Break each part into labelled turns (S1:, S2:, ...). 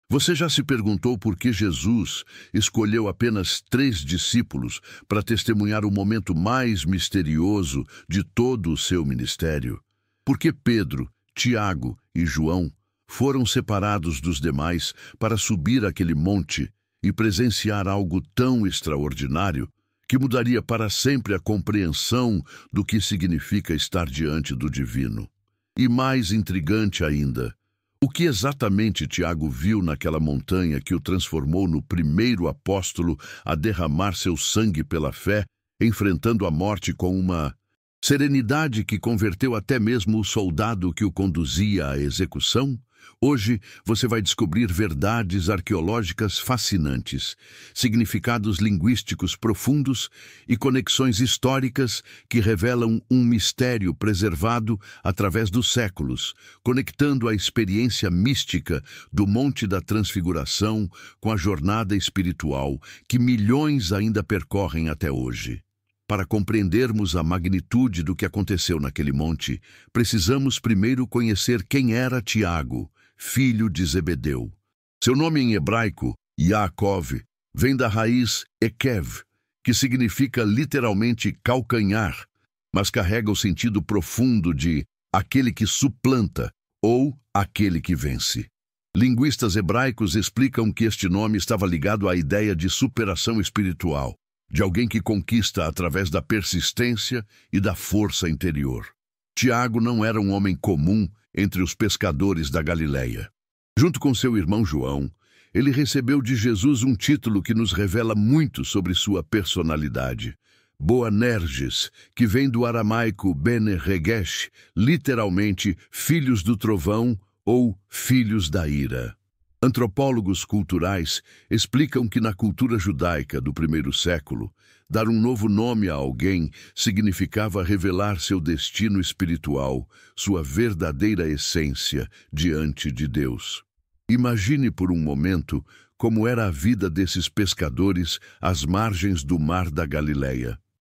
S1: Você já se perguntou por que Jesus escolheu apenas 3 discípulos para testemunhar o momento mais misterioso de todo o seu ministério? Por que Pedro, Tiago e João foram separados dos demais para subir aquele monte e presenciar algo tão extraordinário que mudaria para sempre a compreensão do que significa estar diante do divino? E mais intrigante ainda, o que exatamente Tiago viu naquela montanha que o transformou no primeiro apóstolo a derramar seu sangue pela fé, enfrentando a morte com uma serenidade que converteu até mesmo o soldado que o conduzia à execução? Hoje você vai descobrir verdades arqueológicas fascinantes, significados linguísticos profundos e conexões históricas que revelam um mistério preservado através dos séculos, conectando a experiência mística do Monte da Transfiguração com a jornada espiritual que milhões ainda percorrem até hoje. Para compreendermos a magnitude do que aconteceu naquele monte, precisamos primeiro conhecer quem era Tiago, filho de Zebedeu. Seu nome em hebraico, Yaakov, vem da raiz Ekev, que significa literalmente calcanhar, mas carrega o sentido profundo de aquele que suplanta ou aquele que vence. Linguistas hebraicos explicam que este nome estava ligado à ideia de superação espiritual, de alguém que conquista através da persistência e da força interior. Tiago não era um homem comum entre os pescadores da Galileia. Junto com seu irmão João, ele recebeu de Jesus um título que nos revela muito sobre sua personalidade. Boanerges, que vem do aramaico Bene Regesh, literalmente filhos do trovão ou filhos da ira. Antropólogos culturais explicam que na cultura judaica do primeiro século, dar um novo nome a alguém significava revelar seu destino espiritual, sua verdadeira essência diante de Deus. Imagine por um momento como era a vida desses pescadores às margens do Mar da Galileia.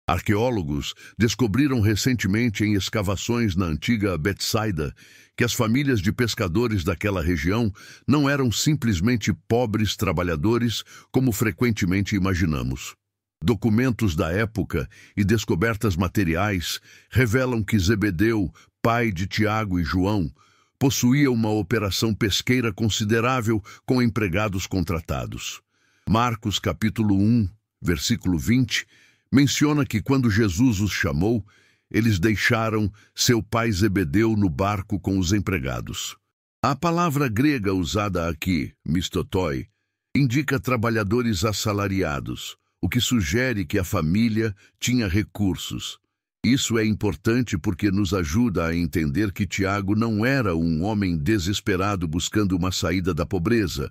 S1: Arqueólogos descobriram recentemente em escavações na antiga Betsaida que as famílias de pescadores daquela região não eram simplesmente pobres trabalhadores como frequentemente imaginamos. Documentos da época e descobertas materiais revelam que Zebedeu, pai de Tiago e João, possuía uma operação pesqueira considerável com empregados contratados. Marcos capítulo 1, versículo 20, menciona que quando Jesus os chamou, eles deixaram seu pai Zebedeu no barco com os empregados. A palavra grega usada aqui, mistotoi, indica trabalhadores assalariados, o que sugere que a família tinha recursos. Isso é importante porque nos ajuda a entender que Tiago não era um homem desesperado buscando uma saída da pobreza,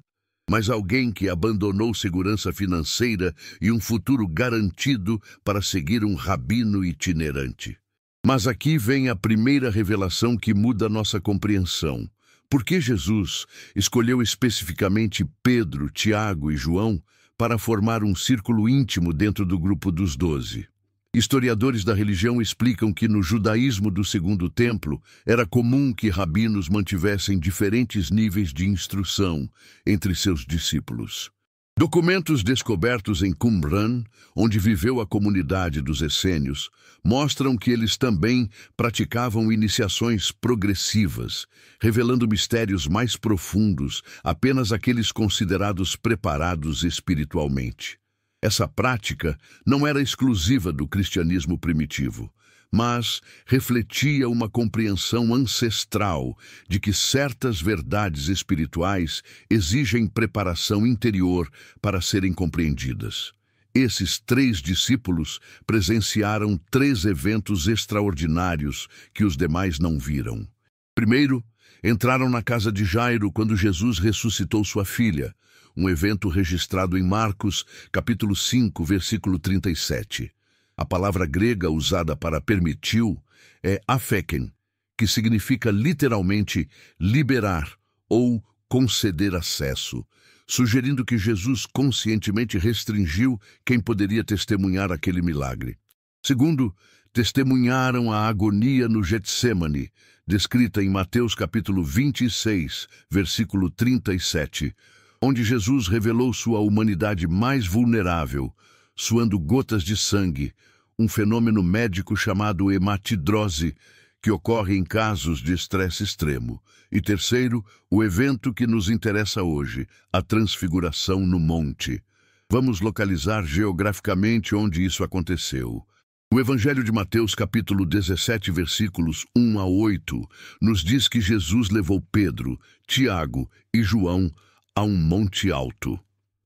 S1: mas alguém que abandonou segurança financeira e um futuro garantido para seguir um rabino itinerante. Mas aqui vem a primeira revelação que muda nossa compreensão. Por que Jesus escolheu especificamente Pedro, Tiago e João para formar um círculo íntimo dentro do grupo dos 12? Historiadores da religião explicam que no judaísmo do Segundo Templo era comum que rabinos mantivessem diferentes níveis de instrução entre seus discípulos. Documentos descobertos em Qumran, onde viveu a comunidade dos essênios, mostram que eles também praticavam iniciações progressivas, revelando mistérios mais profundos apenas àqueles considerados preparados espiritualmente. Essa prática não era exclusiva do cristianismo primitivo, mas refletia uma compreensão ancestral de que certas verdades espirituais exigem preparação interior para serem compreendidas. Esses 3 discípulos presenciaram 3 eventos extraordinários que os demais não viram. Primeiro, entraram na casa de Jairo quando Jesus ressuscitou sua filha, um evento registrado em Marcos, capítulo 5, versículo 37. A palavra grega usada para permitiu é aphéken, que significa literalmente liberar ou conceder acesso, sugerindo que Jesus conscientemente restringiu quem poderia testemunhar aquele milagre. Segundo, testemunharam a agonia no Getsêmani, descrita em Mateus capítulo 26, versículo 37, onde Jesus revelou sua humanidade mais vulnerável, suando gotas de sangue, um fenômeno médico chamado hematidrose, que ocorre em casos de estresse extremo. E terceiro, o evento que nos interessa hoje, a transfiguração no monte. Vamos localizar geograficamente onde isso aconteceu. O Evangelho de Mateus, capítulo 17, versículos 1 a 8, nos diz que Jesus levou Pedro, Tiago e João a um monte alto.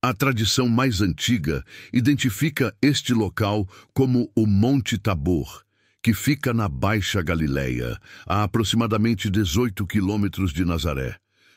S1: A tradição mais antiga identifica este local como o Monte Tabor, que fica na Baixa Galileia, a aproximadamente 18 quilômetros de Nazaré.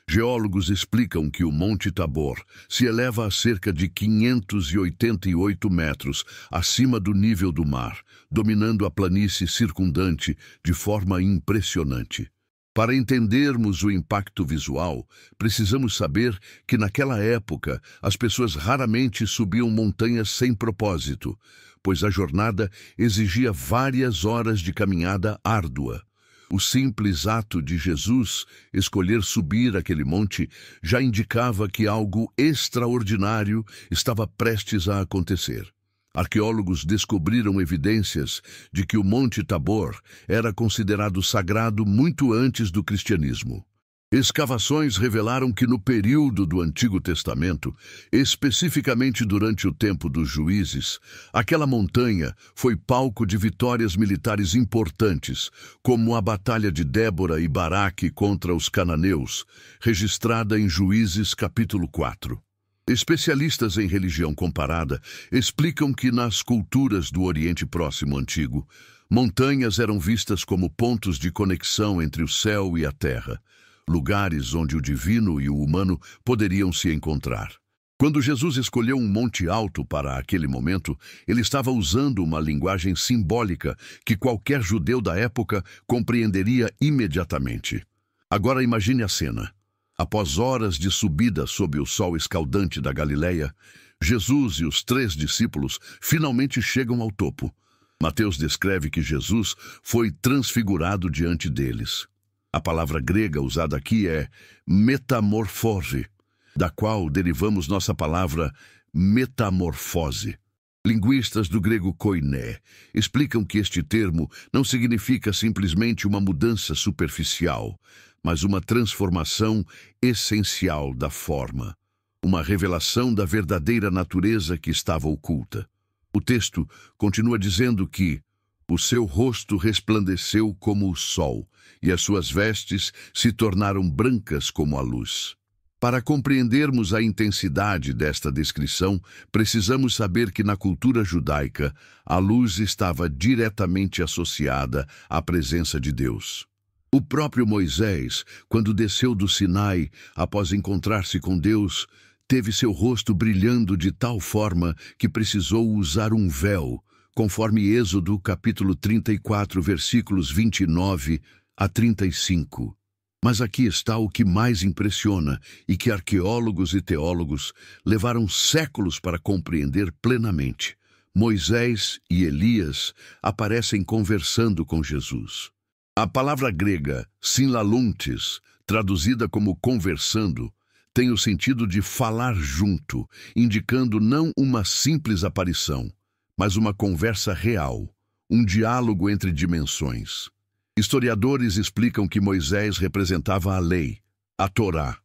S1: Geólogos explicam que o Monte Tabor se eleva a cerca de 588 metros acima do nível do mar, dominando a planície circundante de forma impressionante. Para entendermos o impacto visual, precisamos saber que naquela época as pessoas raramente subiam montanhas sem propósito, pois a jornada exigia várias horas de caminhada árdua. O simples ato de Jesus escolher subir aquele monte já indicava que algo extraordinário estava prestes a acontecer. Arqueólogos descobriram evidências de que o Monte Tabor era considerado sagrado muito antes do cristianismo. Escavações revelaram que no período do Antigo Testamento, especificamente durante o tempo dos juízes, aquela montanha foi palco de vitórias militares importantes, como a Batalha de Débora e Baraque contra os cananeus, registrada em Juízes capítulo 4. Especialistas em religião comparada explicam que nas culturas do Oriente Próximo Antigo, montanhas eram vistas como pontos de conexão entre o céu e a terra, lugares onde o divino e o humano poderiam se encontrar. Quando Jesus escolheu um monte alto para aquele momento, ele estava usando uma linguagem simbólica que qualquer judeu da época compreenderia imediatamente. Agora imagine a cena. Após horas de subida sob o sol escaldante da Galileia, Jesus e os 3 discípulos finalmente chegam ao topo. Mateus descreve que Jesus foi transfigurado diante deles. A palavra grega usada aqui é metamorfose, da qual derivamos nossa palavra metamorfose. Linguistas do grego koiné explicam que este termo não significa simplesmente uma mudança superficial, mas uma transformação essencial da forma, uma revelação da verdadeira natureza que estava oculta. O texto continua dizendo que o seu rosto resplandeceu como o sol, e as suas vestes se tornaram brancas como a luz. Para compreendermos a intensidade desta descrição, precisamos saber que na cultura judaica, a luz estava diretamente associada à presença de Deus. O próprio Moisés, quando desceu do Sinai após encontrar-se com Deus, teve seu rosto brilhando de tal forma que precisou usar um véu, conforme Êxodo capítulo 34, versículos 29 a 35. Mas aqui está o que mais impressiona e que arqueólogos e teólogos levaram séculos para compreender plenamente. Moisés e Elias aparecem conversando com Jesus. A palavra grega sinlaluntes, traduzida como conversando, tem o sentido de falar junto, indicando não uma simples aparição, mas uma conversa real, um diálogo entre dimensões. Historiadores explicam que Moisés representava a lei, a Torá,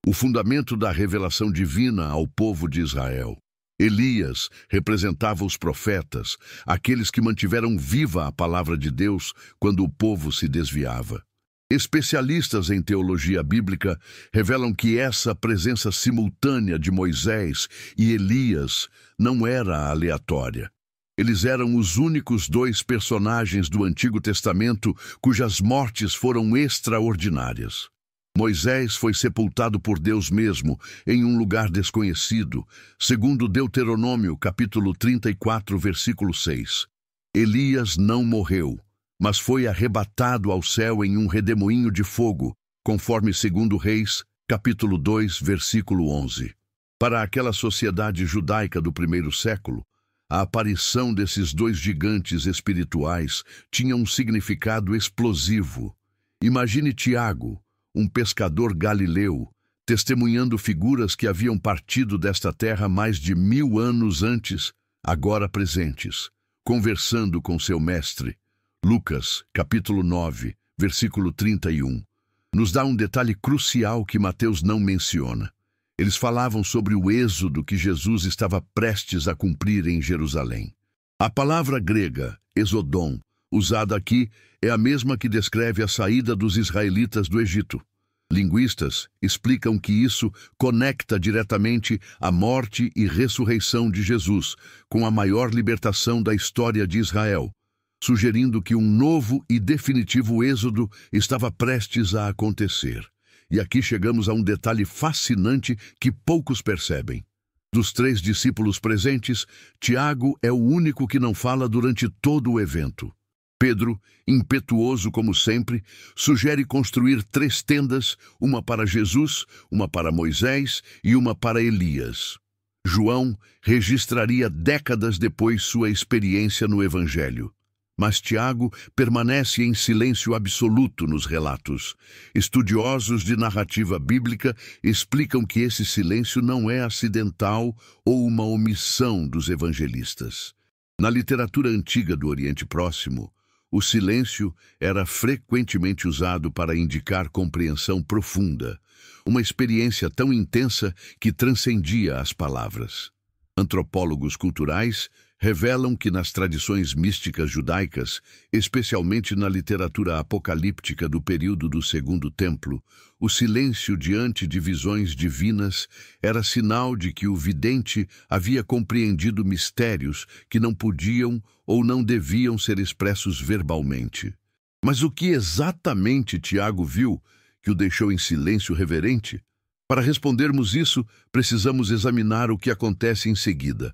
S1: o fundamento da revelação divina ao povo de Israel. Elias representava os profetas, aqueles que mantiveram viva a palavra de Deus quando o povo se desviava. Especialistas em teologia bíblica revelam que essa presença simultânea de Moisés e Elias não era aleatória. Eles eram os únicos 2 personagens do Antigo Testamento cujas mortes foram extraordinárias. Moisés foi sepultado por Deus mesmo em um lugar desconhecido, segundo Deuteronômio, capítulo 34, versículo 6. Elias não morreu, mas foi arrebatado ao céu em um redemoinho de fogo, conforme 2 Reis, capítulo 2, versículo 11. Para aquela sociedade judaica do primeiro século, a aparição desses 2 gigantes espirituais tinha um significado explosivo. Imagine Tiago, um pescador galileu, testemunhando figuras que haviam partido desta terra mais de 1000 anos antes, agora presentes, conversando com seu mestre. Lucas, capítulo 9, versículo 31, nos dá um detalhe crucial que Mateus não menciona. Eles falavam sobre o êxodo que Jesus estava prestes a cumprir em Jerusalém. A palavra grega, exodon, usada aqui, é a mesma que descreve a saída dos israelitas do Egito. Linguistas explicam que isso conecta diretamente a morte e ressurreição de Jesus com a maior libertação da história de Israel, sugerindo que um novo e definitivo êxodo estava prestes a acontecer. E aqui chegamos a um detalhe fascinante que poucos percebem. Dos 3 discípulos presentes, Tiago é o único que não fala durante todo o evento. Pedro, impetuoso como sempre, sugere construir 3 tendas, uma para Jesus, uma para Moisés e uma para Elias. João registraria décadas depois sua experiência no Evangelho. Mas Tiago permanece em silêncio absoluto nos relatos. Estudiosos de narrativa bíblica explicam que esse silêncio não é acidental ou uma omissão dos evangelistas. Na literatura antiga do Oriente Próximo, o silêncio era frequentemente usado para indicar compreensão profunda, uma experiência tão intensa que transcendia as palavras. Antropólogos culturais revelam que nas tradições místicas judaicas, especialmente na literatura apocalíptica do período do Segundo Templo, o silêncio diante de visões divinas era sinal de que o vidente havia compreendido mistérios que não podiam ou não deviam ser expressos verbalmente. Mas o que exatamente Tiago viu que o deixou em silêncio reverente? Para respondermos isso, precisamos examinar o que acontece em seguida.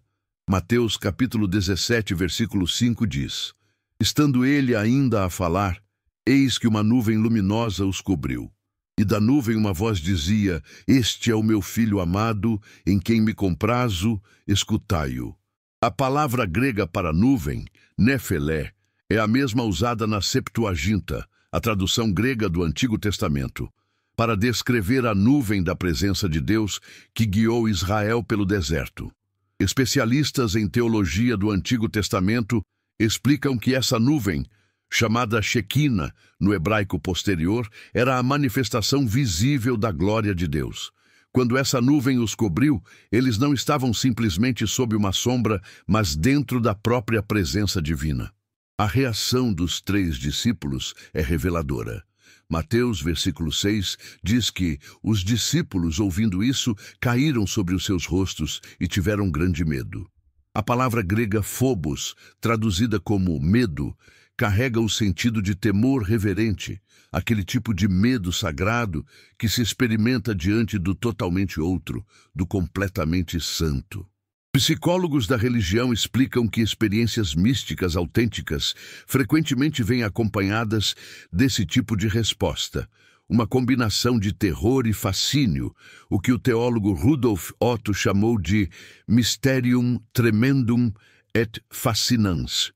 S1: Mateus capítulo 17, versículo 5 diz: Estando ele ainda a falar, eis que uma nuvem luminosa os cobriu. E da nuvem uma voz dizia: Este é o meu filho amado, em quem me comprazo, escutai-o. A palavra grega para nuvem, nephelé, é a mesma usada na Septuaginta, a tradução grega do Antigo Testamento, para descrever a nuvem da presença de Deus que guiou Israel pelo deserto. Especialistas em teologia do Antigo Testamento explicam que essa nuvem, chamada Shequina no hebraico posterior, era a manifestação visível da glória de Deus. Quando essa nuvem os cobriu, eles não estavam simplesmente sob uma sombra, mas dentro da própria presença divina. A reação dos 3 discípulos é reveladora. Mateus, versículo 6, diz que os discípulos, ouvindo isso, caíram sobre os seus rostos e tiveram grande medo. A palavra grega phobos, traduzida como medo, carrega o sentido de temor reverente, aquele tipo de medo sagrado que se experimenta diante do totalmente outro, do completamente santo. Psicólogos da religião explicam que experiências místicas autênticas frequentemente vêm acompanhadas desse tipo de resposta, uma combinação de terror e fascínio, o que o teólogo Rudolf Otto chamou de mysterium tremendum et fascinans.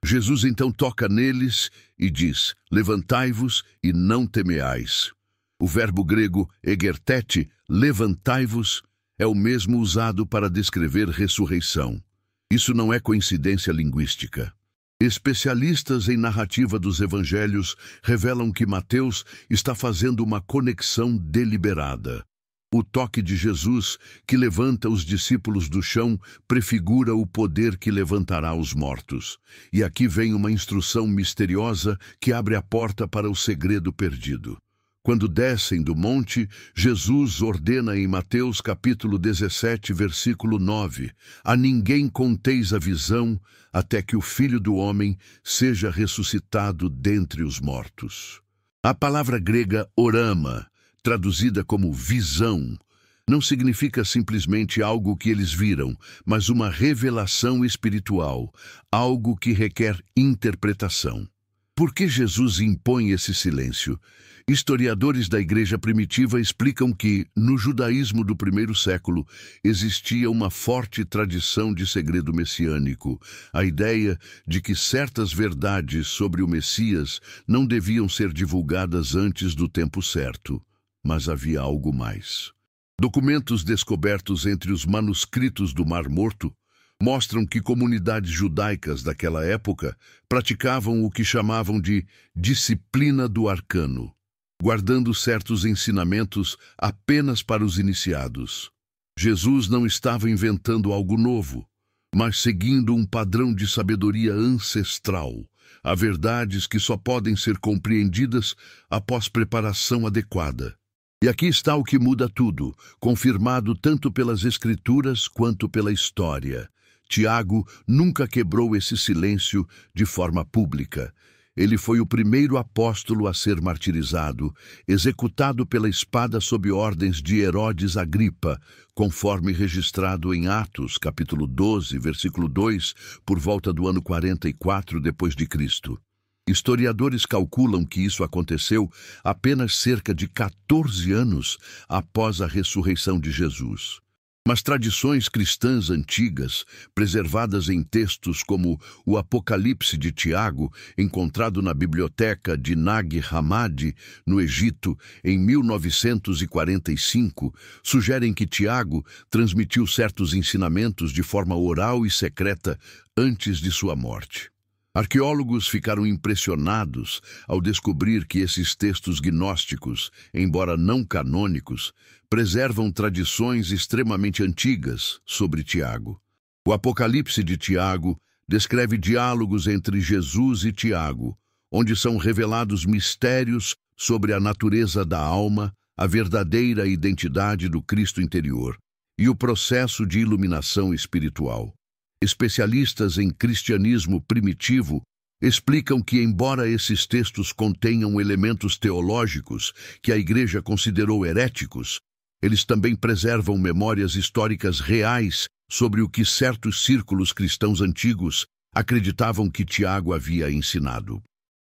S1: Jesus então toca neles e diz: Levantai-vos e não temeais. O verbo grego egertete, levantai-vos, é o mesmo usado para descrever ressurreição. Isso não é coincidência linguística. Especialistas em narrativa dos evangelhos revelam que Mateus está fazendo uma conexão deliberada. O toque de Jesus, que levanta os discípulos do chão, prefigura o poder que levantará os mortos. E aqui vem uma instrução misteriosa que abre a porta para o segredo perdido. Quando descem do monte, Jesus ordena em Mateus capítulo 17, versículo 9, a ninguém conteis a visão, até que o Filho do Homem seja ressuscitado dentre os mortos. A palavra grega orama, traduzida como visão, não significa simplesmente algo que eles viram, mas uma revelação espiritual, algo que requer interpretação. Por que Jesus impõe esse silêncio? Historiadores da Igreja Primitiva explicam que, no judaísmo do primeiro século, existia uma forte tradição de segredo messiânico, a ideia de que certas verdades sobre o Messias não deviam ser divulgadas antes do tempo certo. Mas havia algo mais. Documentos descobertos entre os manuscritos do Mar Morto mostram que comunidades judaicas daquela época praticavam o que chamavam de disciplina do arcano, guardando certos ensinamentos apenas para os iniciados. Jesus não estava inventando algo novo, mas seguindo um padrão de sabedoria ancestral. Há verdades que só podem ser compreendidas após preparação adequada. E aqui está o que muda tudo, confirmado tanto pelas Escrituras quanto pela história. Tiago nunca quebrou esse silêncio de forma pública. Ele foi o primeiro apóstolo a ser martirizado, executado pela espada sob ordens de Herodes Agripa, conforme registrado em Atos, capítulo 12, versículo 2, por volta do ano 44 depois de Cristo. Historiadores calculam que isso aconteceu apenas cerca de 14 anos após a ressurreição de Jesus. Mas tradições cristãs antigas, preservadas em textos como o Apocalipse de Tiago, encontrado na biblioteca de Nag Hammadi, no Egito, em 1945, sugerem que Tiago transmitiu certos ensinamentos de forma oral e secreta antes de sua morte. Arqueólogos ficaram impressionados ao descobrir que esses textos gnósticos, embora não canônicos, preservam tradições extremamente antigas sobre Tiago. O Apocalipse de Tiago descreve diálogos entre Jesus e Tiago, onde são revelados mistérios sobre a natureza da alma, a verdadeira identidade do Cristo interior e o processo de iluminação espiritual. Especialistas em cristianismo primitivo explicam que, embora esses textos contenham elementos teológicos que a Igreja considerou heréticos, eles também preservam memórias históricas reais sobre o que certos círculos cristãos antigos acreditavam que Tiago havia ensinado.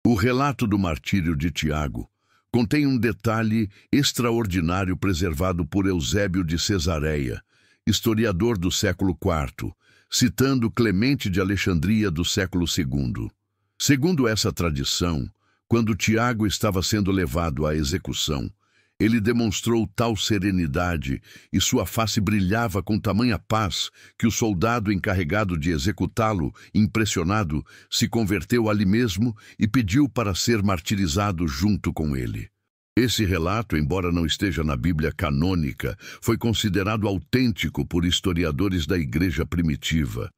S1: O relato do martírio de Tiago contém um detalhe extraordinário preservado por Eusébio de Cesareia, historiador do século IV, citando Clemente de Alexandria do século II. Segundo essa tradição, quando Tiago estava sendo levado à execução, ele demonstrou tal serenidade e sua face brilhava com tamanha paz que o soldado encarregado de executá-lo, impressionado, se converteu ali mesmo e pediu para ser martirizado junto com ele. Esse relato, embora não esteja na Bíblia canônica, foi considerado autêntico por historiadores da Igreja primitiva.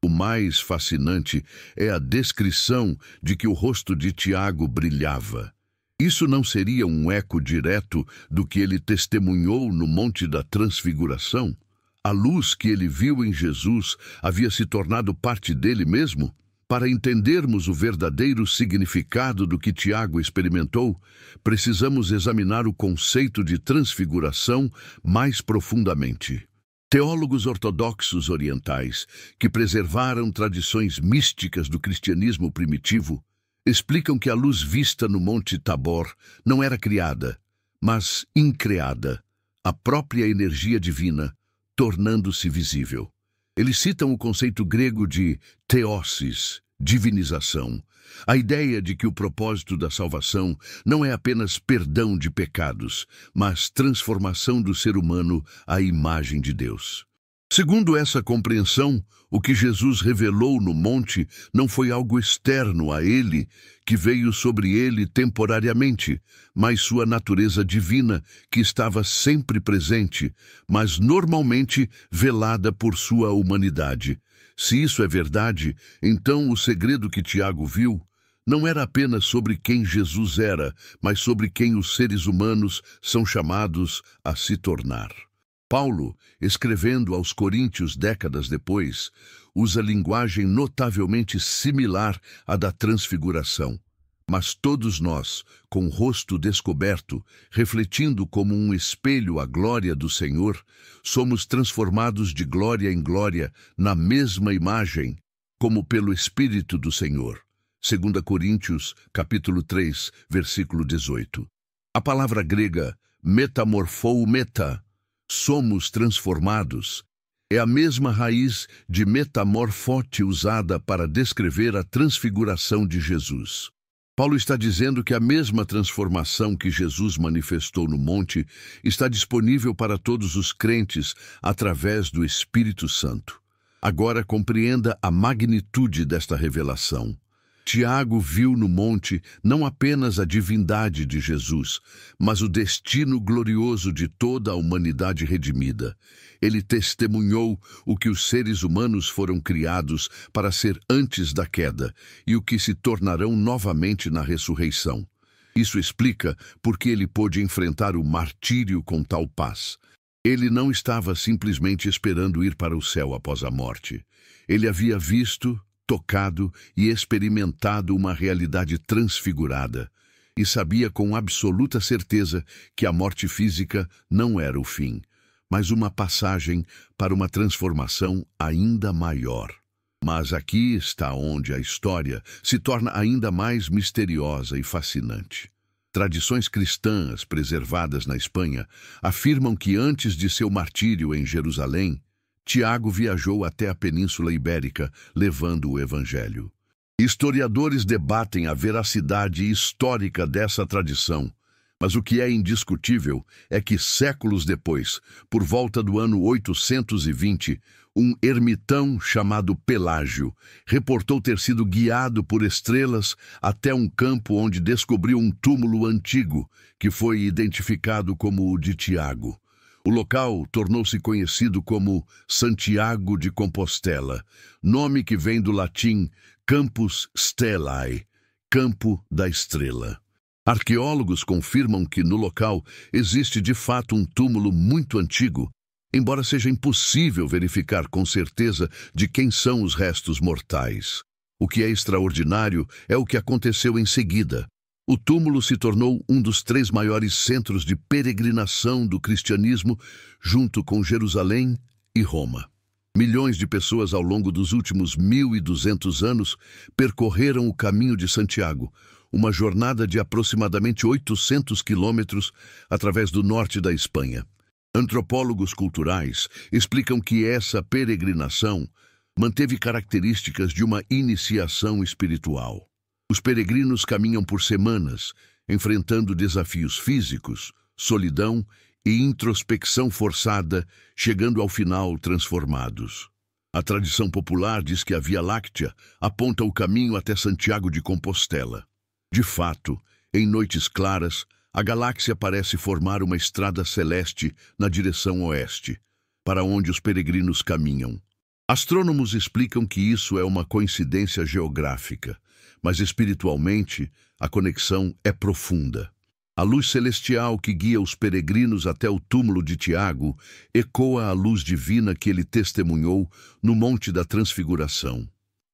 S1: O mais fascinante é a descrição de que o rosto de Tiago brilhava. Isso não seria um eco direto do que ele testemunhou no Monte da Transfiguração? A luz que ele viu em Jesus havia se tornado parte dele mesmo? Para entendermos o verdadeiro significado do que Tiago experimentou, precisamos examinar o conceito de transfiguração mais profundamente. Teólogos ortodoxos orientais, que preservaram tradições místicas do cristianismo primitivo, explicam que a luz vista no Monte Tabor não era criada, mas increada, a própria energia divina, tornando-se visível. Eles citam o conceito grego de theosis, divinização, a ideia de que o propósito da salvação não é apenas perdão de pecados, mas transformação do ser humano à imagem de Deus. Segundo essa compreensão, o que Jesus revelou no monte não foi algo externo a ele, que veio sobre ele temporariamente, mas sua natureza divina, que estava sempre presente, mas normalmente velada por sua humanidade. Se isso é verdade, então o segredo que Tiago viu não era apenas sobre quem Jesus era, mas sobre quem os seres humanos são chamados a se tornar. Paulo, escrevendo aos Coríntios décadas depois, usa linguagem notavelmente similar à da transfiguração. Mas todos nós, com o rosto descoberto, refletindo como um espelho a glória do Senhor, somos transformados de glória em glória na mesma imagem, como pelo Espírito do Senhor. 2 Coríntios, capítulo 3, versículo 18. A palavra grega metamorphou meta, somos transformados, é a mesma raiz de metamorfote usada para descrever a transfiguração de Jesus. Paulo está dizendo que a mesma transformação que Jesus manifestou no monte está disponível para todos os crentes através do Espírito Santo. Agora compreenda a magnitude desta revelação. Tiago viu no monte não apenas a divindade de Jesus, mas o destino glorioso de toda a humanidade redimida. Ele testemunhou o que os seres humanos foram criados para ser antes da queda e o que se tornarão novamente na ressurreição. Isso explica por que ele pôde enfrentar o martírio com tal paz. Ele não estava simplesmente esperando ir para o céu após a morte. Ele havia visto, tocado e experimentado uma realidade transfigurada e sabia com absoluta certeza que a morte física não era o fim, mas uma passagem para uma transformação ainda maior. Mas aqui está onde a história se torna ainda mais misteriosa e fascinante. Tradições cristãs preservadas na Espanha afirmam que antes de seu martírio em Jerusalém, Tiago viajou até a Península Ibérica, levando o Evangelho. Historiadores debatem a veracidade histórica dessa tradição, mas o que é indiscutível é que séculos depois, por volta do ano 820, um ermitão chamado Pelágio reportou ter sido guiado por estrelas até um campo onde descobriu um túmulo antigo, que foi identificado como o de Tiago. O local tornou-se conhecido como Santiago de Compostela, nome que vem do latim Campus Stellae, Campo da Estrela. Arqueólogos confirmam que no local existe de fato um túmulo muito antigo, embora seja impossível verificar com certeza de quem são os restos mortais. O que é extraordinário é o que aconteceu em seguida. O túmulo se tornou um dos 3 maiores centros de peregrinação do cristianismo, junto com Jerusalém e Roma. Milhões de pessoas ao longo dos últimos 1.200 anos percorreram o caminho de Santiago, uma jornada de aproximadamente 800 quilômetros através do norte da Espanha. Antropólogos culturais explicam que essa peregrinação manteve características de uma iniciação espiritual. Os peregrinos caminham por semanas, enfrentando desafios físicos, solidão e introspecção forçada, chegando ao final transformados. A tradição popular diz que a Via Láctea aponta o caminho até Santiago de Compostela. De fato, em noites claras, a galáxia parece formar uma estrada celeste na direção oeste, para onde os peregrinos caminham. Astrônomos explicam que isso é uma coincidência geográfica, mas espiritualmente a conexão é profunda. A luz celestial que guia os peregrinos até o túmulo de Tiago ecoa a luz divina que ele testemunhou no Monte da Transfiguração.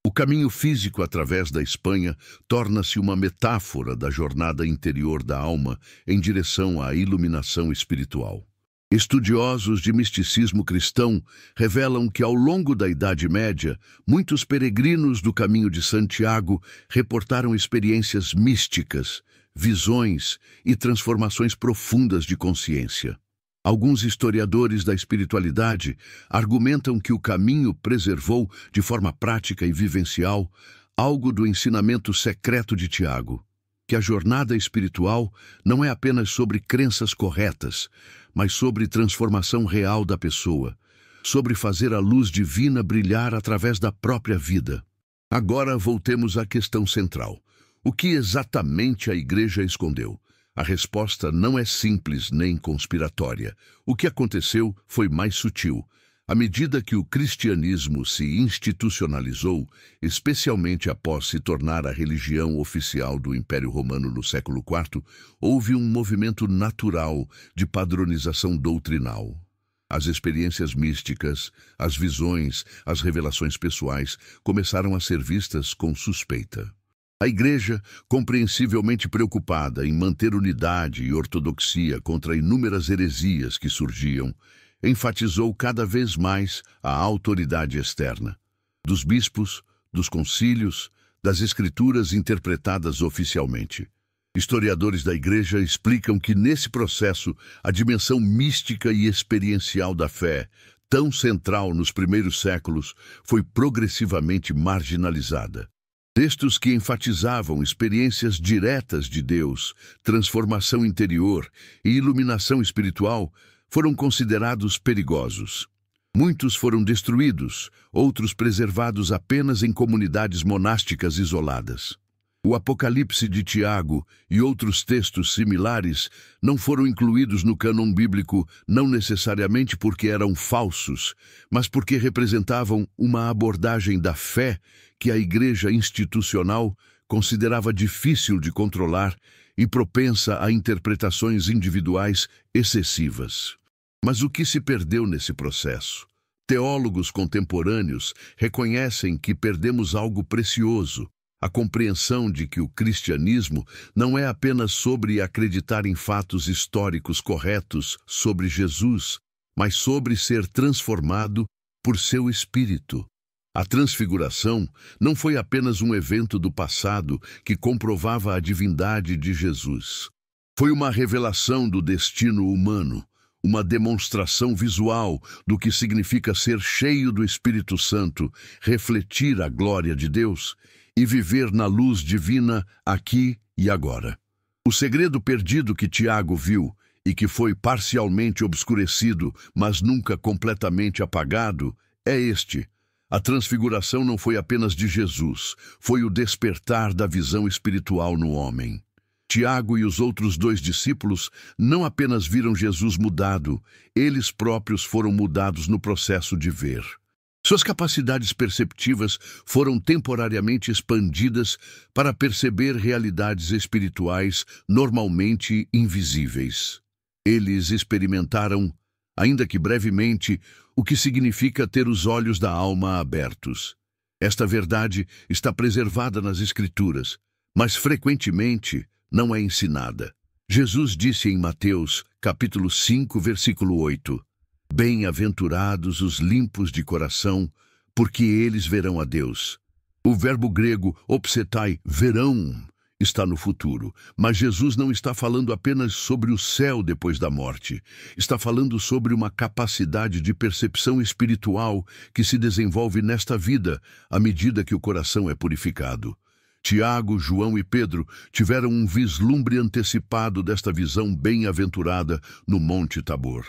S1: O caminho físico através da Espanha torna-se uma metáfora da jornada interior da alma em direção à iluminação espiritual. Estudiosos de misticismo cristão revelam que, ao longo da Idade Média, muitos peregrinos do Caminho de Santiago reportaram experiências místicas, visões e transformações profundas de consciência. Alguns historiadores da espiritualidade argumentam que o caminho preservou, de forma prática e vivencial, algo do ensinamento secreto de Tiago, que a jornada espiritual não é apenas sobre crenças corretas, mas sobre transformação real da pessoa, sobre fazer a luz divina brilhar através da própria vida. Agora voltemos à questão central. O que exatamente a Igreja escondeu? A resposta não é simples nem conspiratória. O que aconteceu foi mais sutil. À medida que o cristianismo se institucionalizou, especialmente após se tornar a religião oficial do Império Romano no século IV, houve um movimento natural de padronização doutrinal. As experiências místicas, as visões, as revelações pessoais começaram a ser vistas com suspeita. A Igreja, compreensivelmente preocupada em manter unidade e ortodoxia contra inúmeras heresias que surgiam, enfatizou cada vez mais a autoridade externa, dos bispos, dos concílios, das escrituras interpretadas oficialmente. Historiadores da Igreja explicam que nesse processo a dimensão mística e experiencial da fé, tão central nos primeiros séculos, foi progressivamente marginalizada. Textos que enfatizavam experiências diretas de Deus, transformação interior e iluminação espiritual foram considerados perigosos. Muitos foram destruídos, outros preservados apenas em comunidades monásticas isoladas. O Apocalipse de Tiago e outros textos similares não foram incluídos no cânon bíblico não necessariamente porque eram falsos, mas porque representavam uma abordagem da fé que a igreja institucional considerava difícil de controlar e propensa a interpretações individuais excessivas. Mas o que se perdeu nesse processo? Teólogos contemporâneos reconhecem que perdemos algo precioso: a compreensão de que o cristianismo não é apenas sobre acreditar em fatos históricos corretos sobre Jesus, mas sobre ser transformado por seu Espírito. A transfiguração não foi apenas um evento do passado que comprovava a divindade de Jesus. Foi uma revelação do destino humano, uma demonstração visual do que significa ser cheio do Espírito Santo, refletir a glória de Deus e viver na luz divina aqui e agora. O segredo perdido que Tiago viu e que foi parcialmente obscurecido, mas nunca completamente apagado, é este: a transfiguração não foi apenas de Jesus, foi o despertar da visão espiritual no homem. Tiago e os outros 2 discípulos não apenas viram Jesus mudado, eles próprios foram mudados no processo de ver. Suas capacidades perceptivas foram temporariamente expandidas para perceber realidades espirituais normalmente invisíveis. Eles experimentaram, ainda que brevemente, o que significa ter os olhos da alma abertos. Esta verdade está preservada nas Escrituras, mas frequentemente não é ensinada. Jesus disse em Mateus, capítulo 5, versículo 8: Bem-aventurados os limpos de coração, porque eles verão a Deus. O verbo grego opsetai, verão, está no futuro, mas Jesus não está falando apenas sobre o céu depois da morte. Está falando sobre uma capacidade de percepção espiritual que se desenvolve nesta vida à medida que o coração é purificado. Tiago, João e Pedro tiveram um vislumbre antecipado desta visão bem-aventurada no Monte Tabor.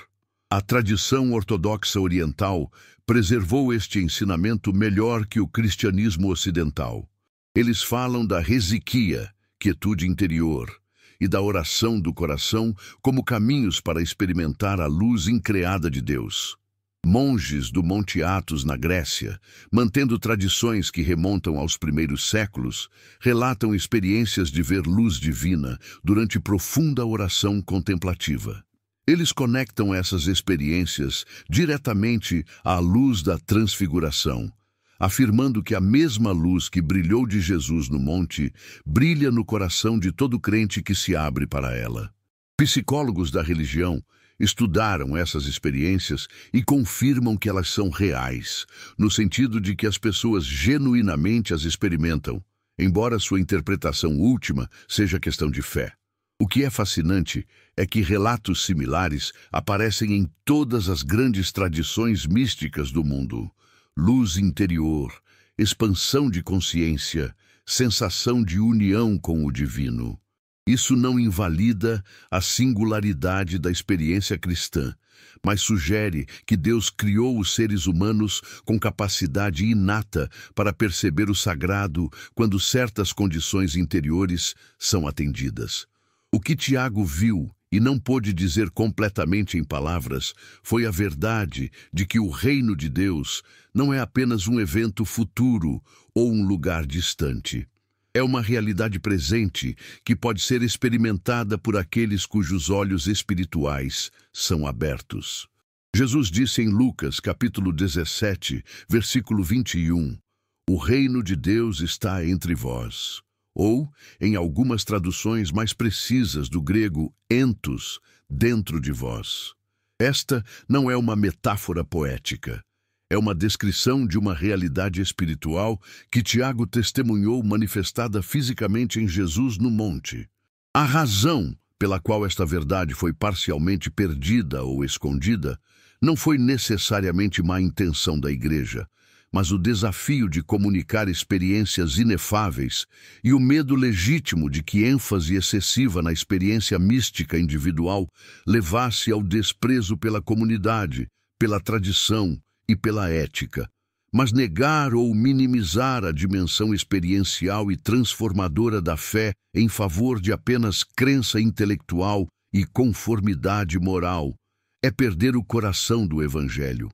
S1: A tradição ortodoxa oriental preservou este ensinamento melhor que o cristianismo ocidental. Eles falam da resiquia, quietude interior, e da oração do coração como caminhos para experimentar a luz increada de Deus. Monges do Monte Athos, na Grécia, mantendo tradições que remontam aos primeiros séculos, relatam experiências de ver luz divina durante profunda oração contemplativa. Eles conectam essas experiências diretamente à luz da transfiguração, afirmando que a mesma luz que brilhou de Jesus no monte brilha no coração de todo crente que se abre para ela. Psicólogos da religião estudaram essas experiências e confirmam que elas são reais, no sentido de que as pessoas genuinamente as experimentam, embora sua interpretação última seja questão de fé. O que é fascinante é que relatos similares aparecem em todas as grandes tradições místicas do mundo: luz interior, expansão de consciência, sensação de união com o divino. Isso não invalida a singularidade da experiência cristã, mas sugere que Deus criou os seres humanos com capacidade inata para perceber o sagrado quando certas condições interiores são atendidas. O que Tiago viu e não pôde dizer completamente em palavras foi a verdade de que o reino de Deus não é apenas um evento futuro ou um lugar distante. É uma realidade presente que pode ser experimentada por aqueles cujos olhos espirituais são abertos. Jesus disse em Lucas, capítulo 17, versículo 21, "O reino de Deus está entre vós." Ou, em algumas traduções mais precisas do grego, entos, dentro de vós. Esta não é uma metáfora poética. É uma descrição de uma realidade espiritual que Tiago testemunhou manifestada fisicamente em Jesus no monte. A razão pela qual esta verdade foi parcialmente perdida ou escondida não foi necessariamente má intenção da igreja, mas o desafio de comunicar experiências inefáveis e o medo legítimo de que ênfase excessiva na experiência mística individual levasse ao desprezo pela comunidade, pela tradição e pela ética. Mas negar ou minimizar a dimensão experiencial e transformadora da fé em favor de apenas crença intelectual e conformidade moral é perder o coração do Evangelho.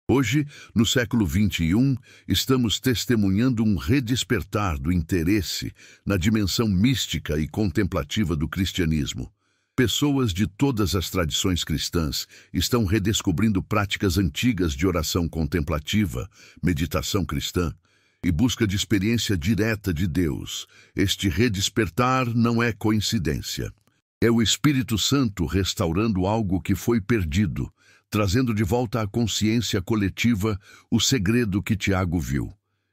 S1: Hoje, no século XXI, estamos testemunhando um redespertar do interesse na dimensão mística e contemplativa do cristianismo. Pessoas de todas as tradições cristãs estão redescobrindo práticas antigas de oração contemplativa, meditação cristã e busca de experiência direta de Deus. Este redespertar não é coincidência. É o Espírito Santo restaurando algo que foi perdido, trazendo de volta à consciência coletiva o segredo que Tiago viu,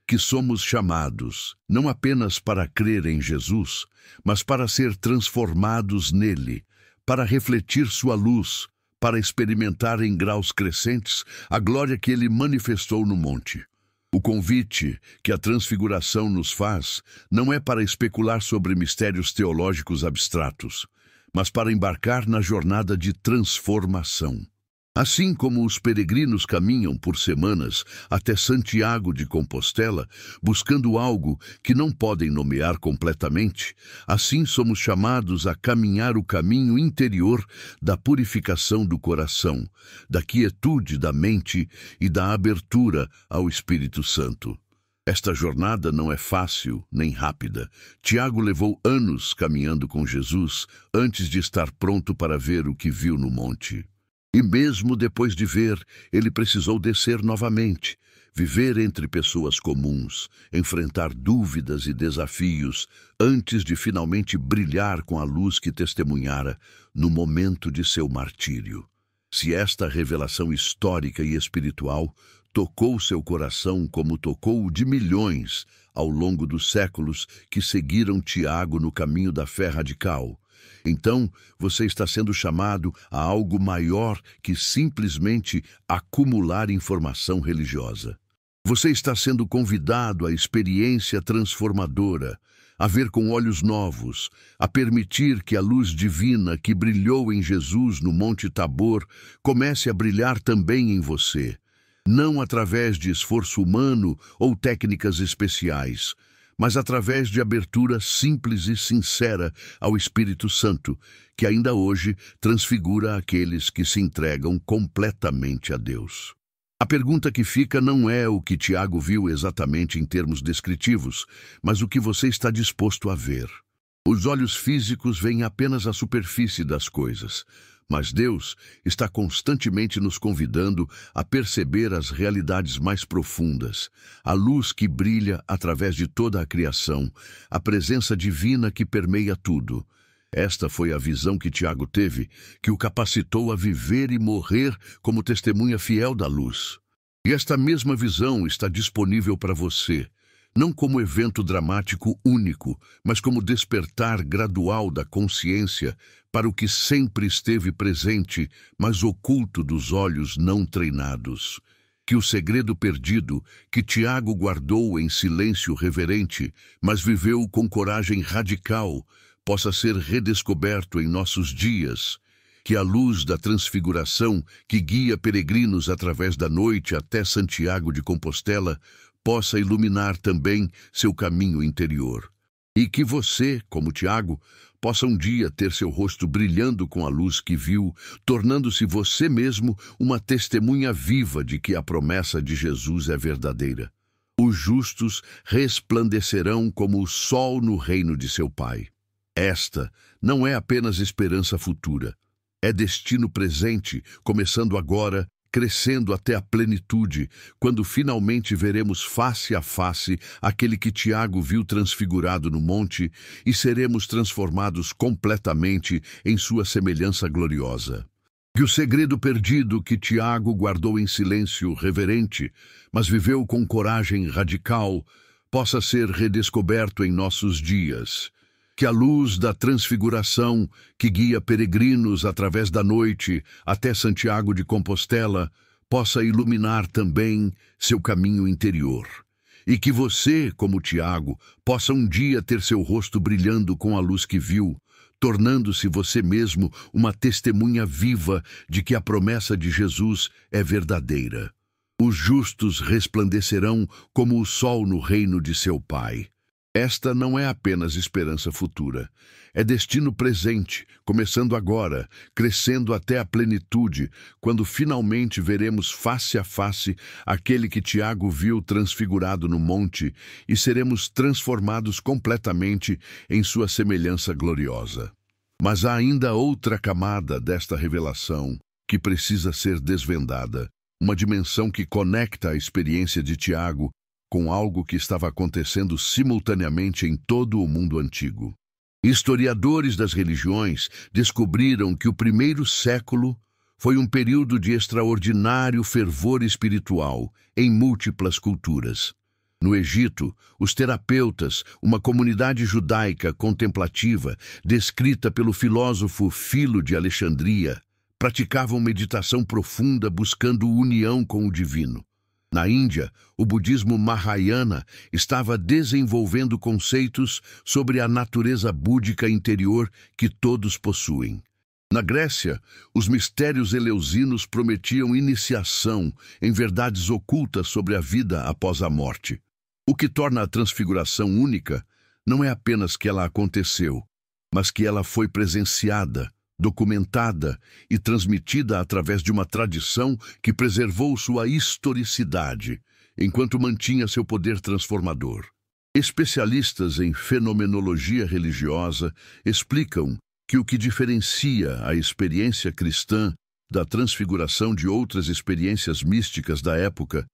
S1: que somos chamados não apenas para crer em Jesus, mas para ser transformados nele, para refletir sua luz, para experimentar em graus crescentes a glória que ele manifestou no monte. O convite que a transfiguração nos faz não é para especular sobre mistérios teológicos abstratos, mas para embarcar na jornada de transformação. Assim como os peregrinos caminham por semanas até Santiago de Compostela, buscando algo que não podem nomear completamente, assim somos chamados a caminhar o caminho interior da purificação do coração, da quietude da mente e da abertura ao Espírito Santo. Esta jornada não é fácil nem rápida. Tiago levou anos caminhando com Jesus antes de estar pronto para ver o que viu no monte. E mesmo depois de ver, ele precisou descer novamente, viver entre pessoas comuns, enfrentar dúvidas e desafios, antes de finalmente brilhar com a luz que testemunhara no momento de seu martírio. Se esta revelação histórica e espiritual tocou seu coração como tocou o de milhões ao longo dos séculos que seguiram Tiago no caminho da fé radical, então você está sendo chamado a algo maior que simplesmente acumular informação religiosa. Você está sendo convidado à experiência transformadora, a ver com olhos novos, a permitir que a luz divina que brilhou em Jesus no Monte Tabor comece a brilhar também em você, não através de esforço humano ou técnicas especiais, mas através de abertura simples e sincera ao Espírito Santo, que ainda hoje transfigura aqueles que se entregam completamente a Deus. A pergunta que fica não é o que Tiago viu exatamente em termos descritivos, mas o que você está disposto a ver. Os olhos físicos veem apenas a superfície das coisas, mas Deus está constantemente nos convidando a perceber as realidades mais profundas, a luz que brilha através de toda a criação, a presença divina que permeia tudo. Esta foi a visão que Tiago teve, que o capacitou a viver e morrer como testemunha fiel da luz. E esta mesma visão está disponível para você, não como evento dramático único, mas como despertar gradual da consciência para o que sempre esteve presente, mas oculto dos olhos não treinados. Que o segredo perdido, que Tiago guardou em silêncio reverente, mas viveu com coragem radical, possa ser redescoberto em nossos dias. Que a luz da transfiguração, que guia peregrinos através da noite até Santiago de Compostela, possa iluminar também seu caminho interior. E que você, como Tiago, possa um dia ter seu rosto brilhando com a luz que viu, tornando-se você mesmo uma testemunha viva de que a promessa de Jesus é verdadeira. Os justos resplandecerão como o sol no reino de seu Pai. Esta não é apenas esperança futura, é destino presente, começando agora, crescendo até a plenitude, quando finalmente veremos face a face aquele que Tiago viu transfigurado no monte e seremos transformados completamente em sua semelhança gloriosa. Que o segredo perdido que Tiago guardou em silêncio reverente, mas viveu com coragem radical, possa ser redescoberto em nossos dias. Que a luz da transfiguração, que guia peregrinos através da noite até Santiago de Compostela, possa iluminar também seu caminho interior. E que você, como Tiago, possa um dia ter seu rosto brilhando com a luz que viu, tornando-se você mesmo uma testemunha viva de que a promessa de Jesus é verdadeira. Os justos resplandecerão como o sol no reino de seu Pai. Esta não é apenas esperança futura, é destino presente, começando agora, crescendo até a plenitude, quando finalmente veremos face a face aquele que Tiago viu transfigurado no monte e seremos transformados completamente em sua semelhança gloriosa. Mas há ainda outra camada desta revelação que precisa ser desvendada, uma dimensão que conecta a experiência de Tiago com algo que estava acontecendo simultaneamente em todo o mundo antigo. Historiadores das religiões descobriram que o primeiro século foi um período de extraordinário fervor espiritual em múltiplas culturas. No Egito, os terapeutas, uma comunidade judaica contemplativa, descrita pelo filósofo Filo de Alexandria, praticavam meditação profunda buscando união com o divino. Na Índia, o budismo Mahayana estava desenvolvendo conceitos sobre a natureza búdica interior que todos possuem. Na Grécia, os mistérios eleusinos prometiam iniciação em verdades ocultas sobre a vida após a morte. O que torna a transfiguração única não é apenas que ela aconteceu, mas que ela foi presenciada, documentada e transmitida através de uma tradição que preservou sua historicidade, enquanto mantinha seu poder transformador. Especialistas em fenomenologia religiosa explicam que o que diferencia a experiência cristã da transfiguração de outras experiências místicas da época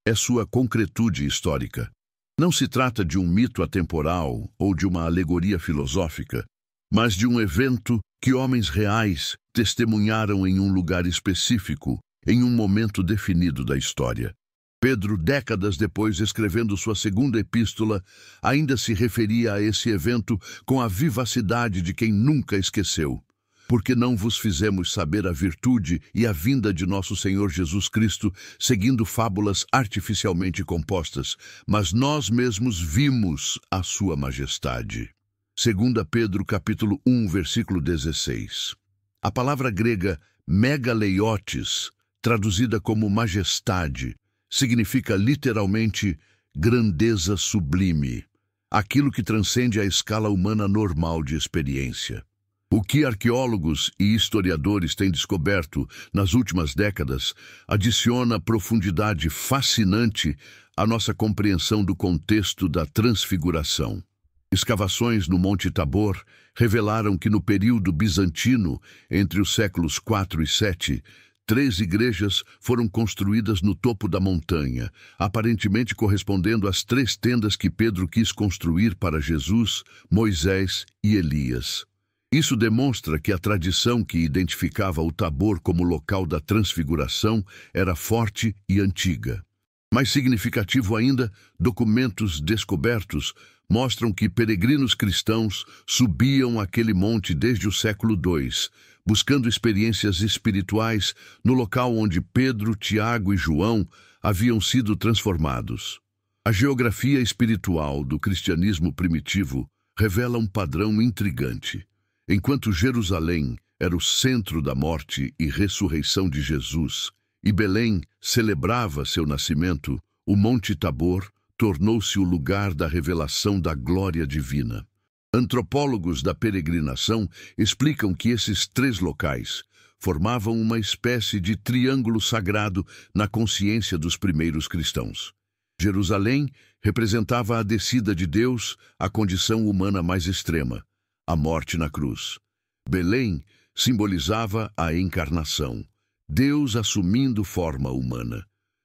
S1: é sua concretude histórica. Não se trata de um mito atemporal ou de uma alegoria filosófica, mas de um evento que homens reais testemunharam em um lugar específico, em um momento definido da história. Pedro, décadas depois, escrevendo sua segunda epístola, ainda se referia a esse evento com a vivacidade de quem nunca esqueceu. Porque não vos fizemos saber a virtude e a vinda de nosso Senhor Jesus Cristo, seguindo fábulas artificialmente compostas, mas nós mesmos vimos a sua majestade. 2 Pedro capítulo 1, versículo 16. A palavra grega megaleiotes, traduzida como majestade, significa literalmente grandeza sublime, aquilo que transcende a escala humana normal de experiência. O que arqueólogos e historiadores têm descoberto nas últimas décadas adiciona profundidade fascinante à nossa compreensão do contexto da transfiguração. Escavações no Monte Tabor revelaram que no período bizantino, entre os séculos 4 e 7, 3 igrejas foram construídas no topo da montanha, aparentemente correspondendo às 3 tendas que Pedro quis construir para Jesus, Moisés e Elias. Isso demonstra que a tradição que identificava o Tabor como local da transfiguração era forte e antiga. Mais significativo ainda, documentos descobertos mostram que peregrinos cristãos subiam aquele monte desde o século II, buscando experiências espirituais no local onde Pedro, Tiago e João haviam sido transformados. A geografia espiritual do cristianismo primitivo revela um padrão intrigante. Enquanto Jerusalém era o centro da morte e ressurreição de Jesus, e Belém celebrava seu nascimento, o Monte Tabor tornou-se o lugar da revelação da glória divina. Antropólogos da peregrinação explicam que esses 3 locais formavam uma espécie de triângulo sagrado na consciência dos primeiros cristãos. Jerusalém representava a descida de Deus à condição humana mais extrema, a morte na cruz. Belém simbolizava a encarnação, Deus assumindo forma humana.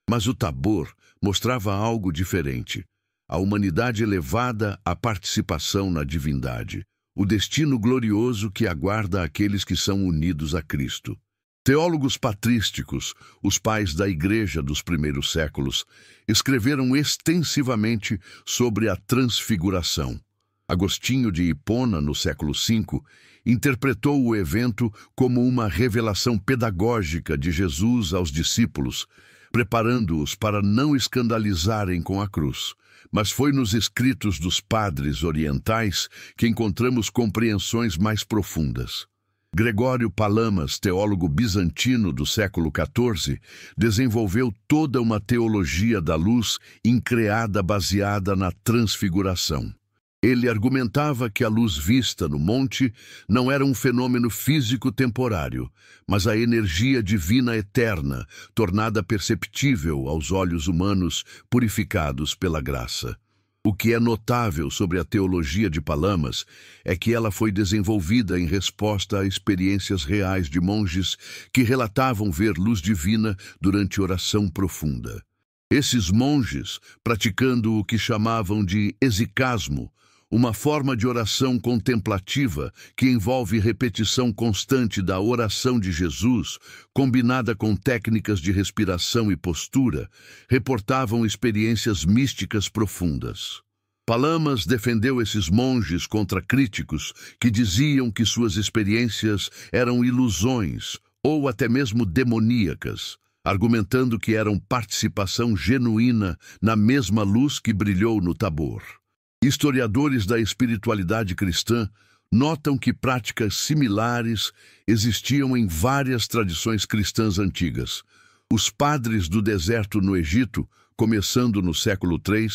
S1: Mas o Tabor mostrava algo diferente, a humanidade elevada à participação na divindade, o destino glorioso que aguarda aqueles que são unidos a Cristo. Teólogos patrísticos, os pais da Igreja dos primeiros séculos, escreveram extensivamente sobre a transfiguração. Agostinho de Hipona, no século V, interpretou o evento como uma revelação pedagógica de Jesus aos discípulos, preparando-os para não escandalizarem com a cruz. Mas foi nos escritos dos padres orientais que encontramos compreensões mais profundas. Gregório Palamas, teólogo bizantino do século XIV, desenvolveu toda uma teologia da luz increada baseada na transfiguração. Ele argumentava que a luz vista no monte não era um fenômeno físico temporário, mas a energia divina eterna, tornada perceptível aos olhos humanos purificados pela graça. O que é notável sobre a teologia de Palamas é que ela foi desenvolvida em resposta a experiências reais de monges que relatavam ver luz divina durante oração profunda. Esses monges, praticando o que chamavam de exicasmo, uma forma de oração contemplativa que envolve repetição constante da oração de Jesus, combinada com técnicas de respiração e postura, reportavam experiências místicas profundas. Palamas defendeu esses monges contra críticos que diziam que suas experiências eram ilusões ou até mesmo demoníacas, argumentando que eram participação genuína na mesma luz que brilhou no Tabor. Historiadores da espiritualidade cristã notam que práticas similares existiam em várias tradições cristãs antigas. Os padres do deserto no Egito, começando no século III,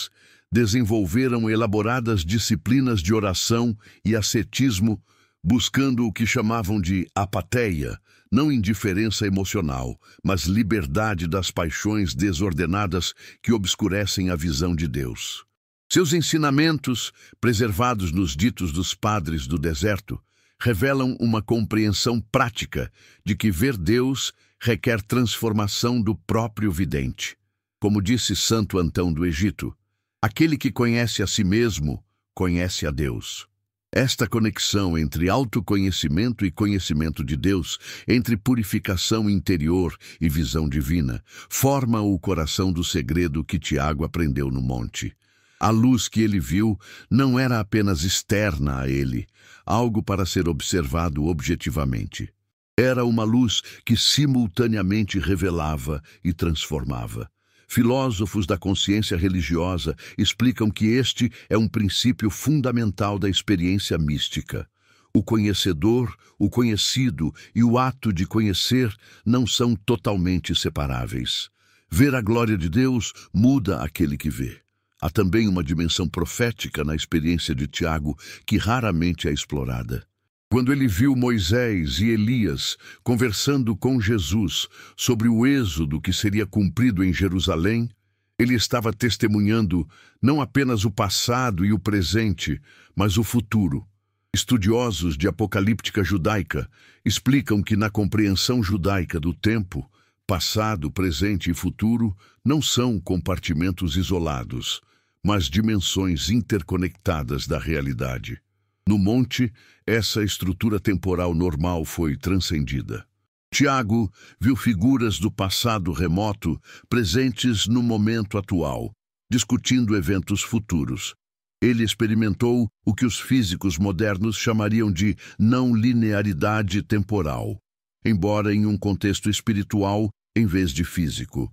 S1: desenvolveram elaboradas disciplinas de oração e ascetismo, buscando o que chamavam de apatheia, não indiferença emocional, mas liberdade das paixões desordenadas que obscurecem a visão de Deus. Seus ensinamentos, preservados nos ditos dos padres do deserto, revelam uma compreensão prática de que ver Deus requer transformação do próprio vidente. Como disse Santo Antão do Egito, aquele que conhece a si mesmo, conhece a Deus. Esta conexão entre autoconhecimento e conhecimento de Deus, entre purificação interior e visão divina, forma o coração do segredo que Tiago aprendeu no monte. A luz que ele viu não era apenas externa a ele, algo para ser observado objetivamente. Era uma luz que simultaneamente revelava e transformava. Filósofos da consciência religiosa explicam que este é um princípio fundamental da experiência mística. O conhecedor, o conhecido e o ato de conhecer não são totalmente separáveis. Ver a glória de Deus muda aquele que vê. Há também uma dimensão profética na experiência de Tiago que raramente é explorada. Quando ele viu Moisés e Elias conversando com Jesus sobre o êxodo que seria cumprido em Jerusalém, ele estava testemunhando não apenas o passado e o presente, mas o futuro. Estudiosos de apocalíptica judaica explicam que na compreensão judaica do tempo, passado, presente e futuro não são compartimentos isolados, mas dimensões interconectadas da realidade. No monte, essa estrutura temporal normal foi transcendida. Tiago viu figuras do passado remoto presentes no momento atual, discutindo eventos futuros. Ele experimentou o que os físicos modernos chamariam de não linearidade temporal, embora em um contexto espiritual em vez de físico.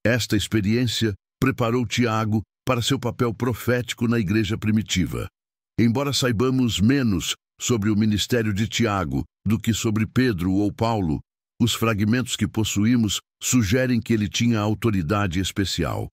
S1: Esta experiência preparou Tiago para seu papel profético na igreja primitiva. Embora saibamos menos sobre o ministério de Tiago do que sobre Pedro ou Paulo, os fragmentos que possuímos sugerem que ele tinha autoridade especial.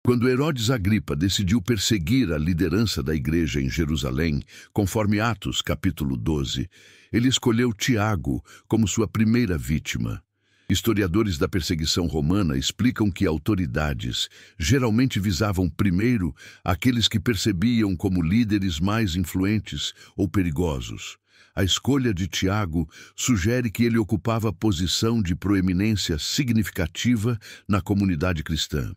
S1: Quando Herodes Agripa decidiu perseguir a liderança da igreja em Jerusalém, conforme Atos capítulo 12, ele escolheu Tiago como sua primeira vítima. Historiadores da perseguição romana explicam que autoridades geralmente visavam primeiro aqueles que percebiam como líderes mais influentes ou perigosos. A escolha de Tiago sugere que ele ocupava posição de proeminência significativa na comunidade cristã.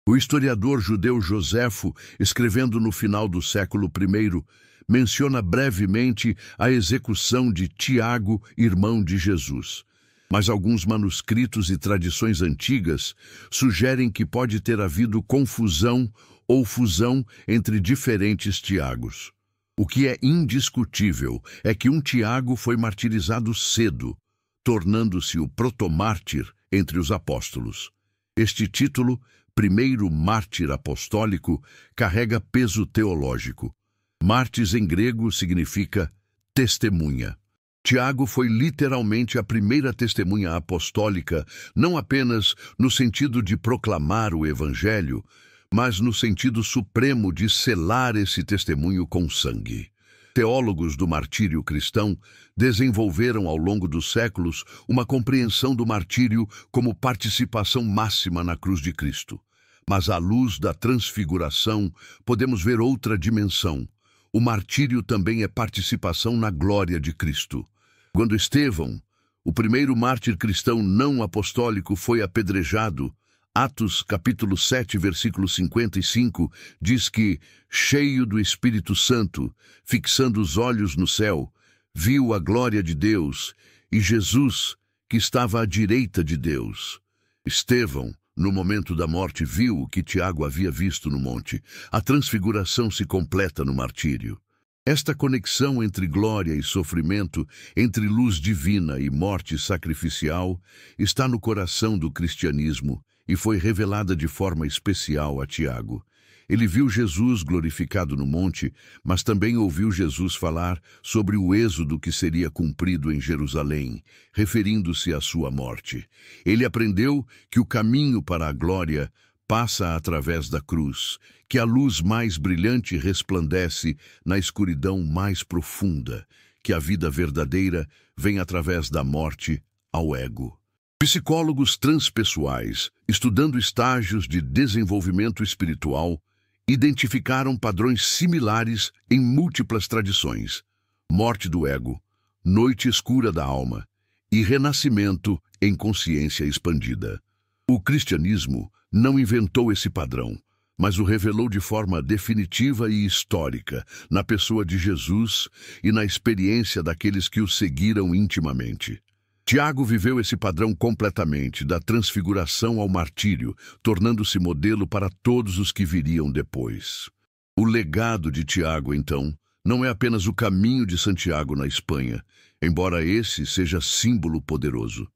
S1: O historiador judeu Joséfo, escrevendo no final do século I, menciona brevemente a execução de Tiago, irmão de Jesus. Mas alguns manuscritos e tradições antigas sugerem que pode ter havido confusão ou fusão entre diferentes Tiagos. O que é indiscutível é que um Tiago foi martirizado cedo, tornando-se o protomártir entre os apóstolos. Este título, primeiro mártir apostólico, carrega peso teológico. Mártires em grego significa testemunha. Tiago foi literalmente a primeira testemunha apostólica, não apenas no sentido de proclamar o Evangelho, mas no sentido supremo de selar esse testemunho com sangue. Teólogos do martírio cristão desenvolveram ao longo dos séculos uma compreensão do martírio como participação máxima na cruz de Cristo. Mas à luz da transfiguração, podemos ver outra dimensão. O martírio também é participação na glória de Cristo. Quando Estevão, o primeiro mártir cristão não apostólico, foi apedrejado, Atos capítulo 7, versículo 55, diz que, cheio do Espírito Santo, fixando os olhos no céu, viu a glória de Deus e Jesus, que estava à direita de Deus. Estevão, no momento da morte, viu o que Tiago havia visto no monte. A transfiguração se completa no martírio. Esta conexão entre glória e sofrimento, entre luz divina e morte sacrificial, está no coração do cristianismo e foi revelada de forma especial a Tiago. Ele viu Jesus glorificado no monte, mas também ouviu Jesus falar sobre o êxodo que seria cumprido em Jerusalém, referindo-se à sua morte. Ele aprendeu que o caminho para a glória passa através da cruz, que a luz mais brilhante resplandece na escuridão mais profunda, que a vida verdadeira vem através da morte ao ego. Psicólogos transpessoais, estudando estágios de desenvolvimento espiritual, identificaram padrões similares em múltiplas tradições: morte do ego, noite escura da alma e renascimento em consciência expandida. O cristianismo não inventou esse padrão, mas o revelou de forma definitiva e histórica na pessoa de Jesus e na experiência daqueles que o seguiram intimamente. Tiago viveu esse padrão completamente, da transfiguração ao martírio, tornando-se modelo para todos os que viriam depois. O legado de Tiago, então, não é apenas o caminho de Santiago na Espanha, embora esse seja símbolo poderoso.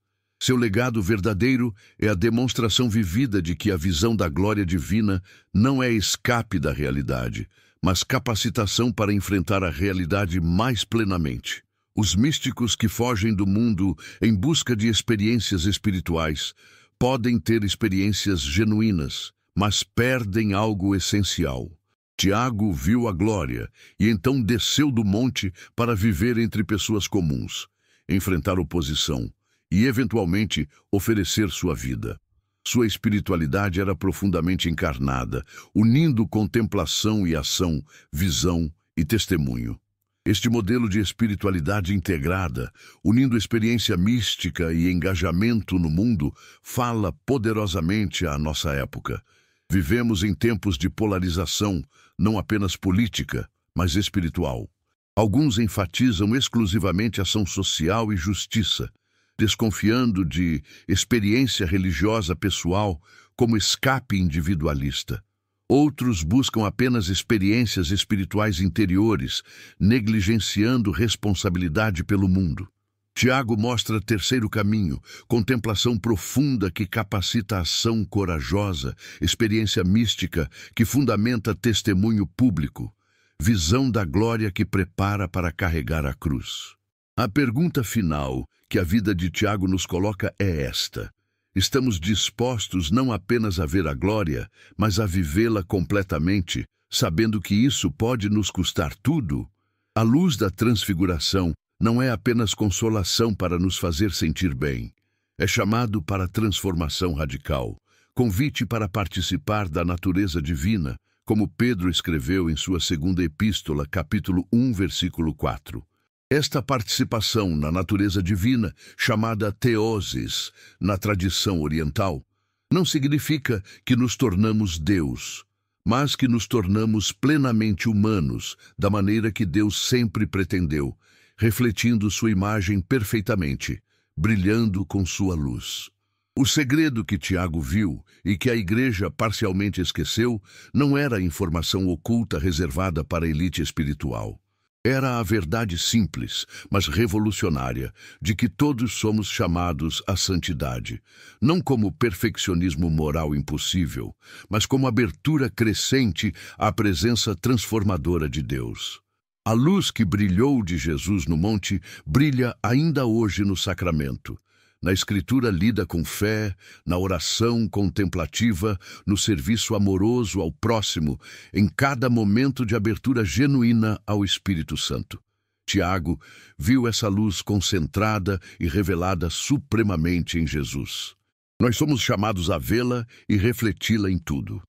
S1: Seu legado verdadeiro é a demonstração vivida de que a visão da glória divina não é escape da realidade, mas capacitação para enfrentar a realidade mais plenamente. Os místicos que fogem do mundo em busca de experiências espirituais podem ter experiências genuínas, mas perdem algo essencial. Tiago viu a glória e então desceu do monte para viver entre pessoas comuns, enfrentar oposição e, eventualmente, oferecer sua vida. Sua espiritualidade era profundamente encarnada, unindo contemplação e ação, visão e testemunho. Este modelo de espiritualidade integrada, unindo experiência mística e engajamento no mundo, fala poderosamente à nossa época. Vivemos em tempos de polarização, não apenas política, mas espiritual. Alguns enfatizam exclusivamente ação social e justiça, desconfiando de experiência religiosa pessoal como escape individualista. Outros buscam apenas experiências espirituais interiores, negligenciando responsabilidade pelo mundo. Tiago mostra terceiro caminho, contemplação profunda que capacita a ação corajosa, experiência mística que fundamenta testemunho público, visão da glória que prepara para carregar a cruz. A pergunta final que a vida de Tiago nos coloca é esta: estamos dispostos não apenas a ver a glória, mas a vivê-la completamente, sabendo que isso pode nos custar tudo? A luz da transfiguração não é apenas consolação para nos fazer sentir bem. É chamado para transformação radical, convite para participar da natureza divina, como Pedro escreveu em sua segunda epístola, capítulo 1, versículo 4. Esta participação na natureza divina, chamada teoses na tradição oriental, não significa que nos tornamos Deus, mas que nos tornamos plenamente humanos, da maneira que Deus sempre pretendeu, refletindo sua imagem perfeitamente, brilhando com sua luz. O segredo que Tiago viu e que a igreja parcialmente esqueceu não era a informação oculta reservada para a elite espiritual. Era a verdade simples, mas revolucionária, de que todos somos chamados à santidade, não como perfeccionismo moral impossível, mas como abertura crescente à presença transformadora de Deus. A luz que brilhou de Jesus no monte brilha ainda hoje no sacramento, na escritura lida com fé, na oração contemplativa, no serviço amoroso ao próximo, em cada momento de abertura genuína ao Espírito Santo. Tiago viu essa luz concentrada e revelada supremamente em Jesus. Nós somos chamados a vê-la e refleti-la em tudo.